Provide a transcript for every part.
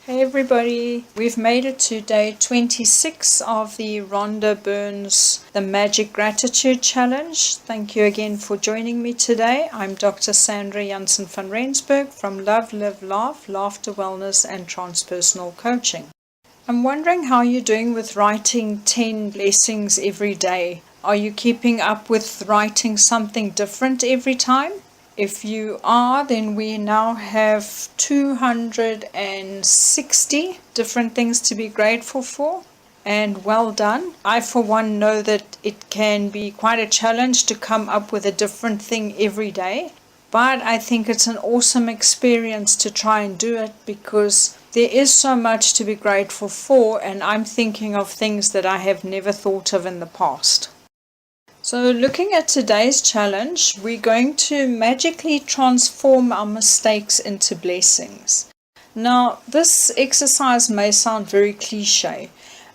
Hey everybody, we've made it to day 26 of the Rhonda Burns The Magic Gratitude Challenge. Thank you again for joining me today. I'm Dr. Sandra Janssen van Rensburg from Love, Live, Laugh, Laughter, Wellness and Transpersonal Coaching. I'm wondering how you're doing with writing 10 blessings every day. Are you keeping up with writing something different every time? If you are, then we now have 260 different things to be grateful for, and well done. I, for one, know that it can be quite a challenge to come up with a different thing every day, but I think it's an awesome experience to try and do it because there is so much to be grateful for, and I'm thinking of things that I have never thought of in the past. So looking at today's challenge, we're going to magically transform our mistakes into blessings. Now, this exercise may sound very cliche,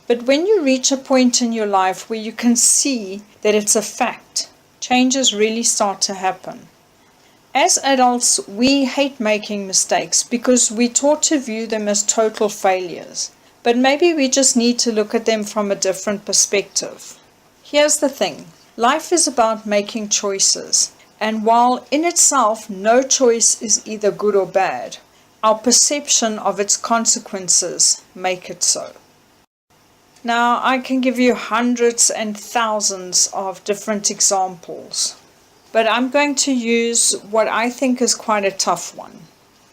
but when you reach a point in your life where you can see that it's a fact, changes really start to happen. As adults, we hate making mistakes because we're taught to view them as total failures. But maybe we just need to look at them from a different perspective. Here's the thing. Life is about making choices, and while in itself no choice is either good or bad, our perception of its consequences make it so. Now, I can give you hundreds and thousands of different examples, but I'm going to use what I think is quite a tough one.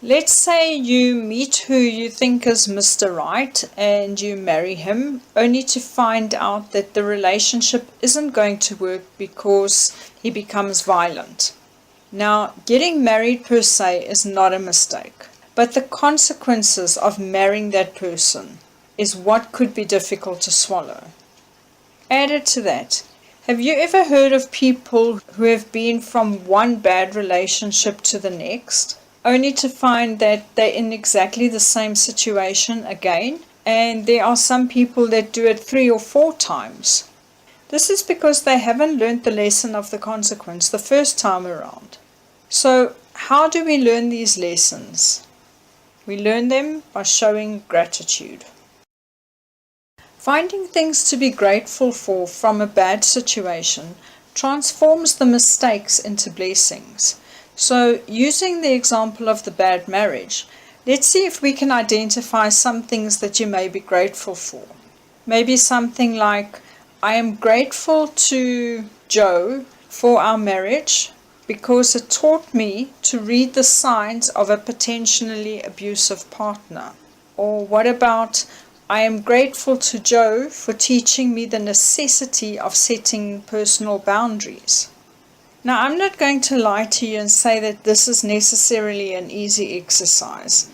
Let's say you meet who you think is Mr. Right and you marry him, only to find out that the relationship isn't going to work because he becomes violent. Now, getting married per se is not a mistake, but the consequences of marrying that person is what could be difficult to swallow. Added to that, have you ever heard of people who have been from one bad relationship to the next, only to find that they're in exactly the same situation again, and there are some people that do it 3 or 4 times? This is because they haven't learned the lesson of the consequence the first time around. So how do we learn these lessons? We learn them by showing gratitude. Finding things to be grateful for from a bad situation transforms the mistakes into blessings. So, using the example of the bad marriage, let's see if we can identify some things that you may be grateful for. Maybe something like, I am grateful to Joe for our marriage because it taught me to read the signs of a potentially abusive partner. Or what about, I am grateful to Joe for teaching me the necessity of setting personal boundaries. Now, I'm not going to lie to you and say that this is necessarily an easy exercise,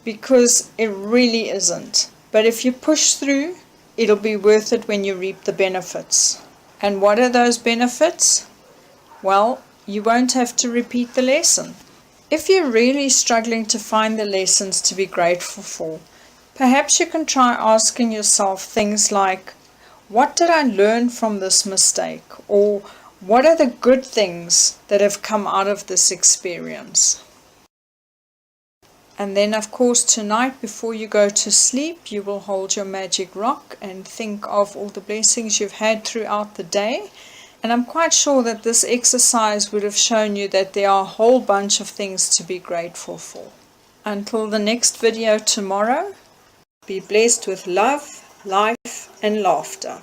because it really isn't. But if you push through, it'll be worth it when you reap the benefits. And what are those benefits? Well, you won't have to repeat the lesson. If you're really struggling to find the lessons to be grateful for, perhaps you can try asking yourself things like, what did I learn from this mistake? Or what are the good things that have come out of this experience? And then, of course, tonight before you go to sleep, you will hold your magic rock and think of all the blessings you've had throughout the day. And I'm quite sure that this exercise would have shown you that there are a whole bunch of things to be grateful for. Until the next video tomorrow, be blessed with love, life, and laughter.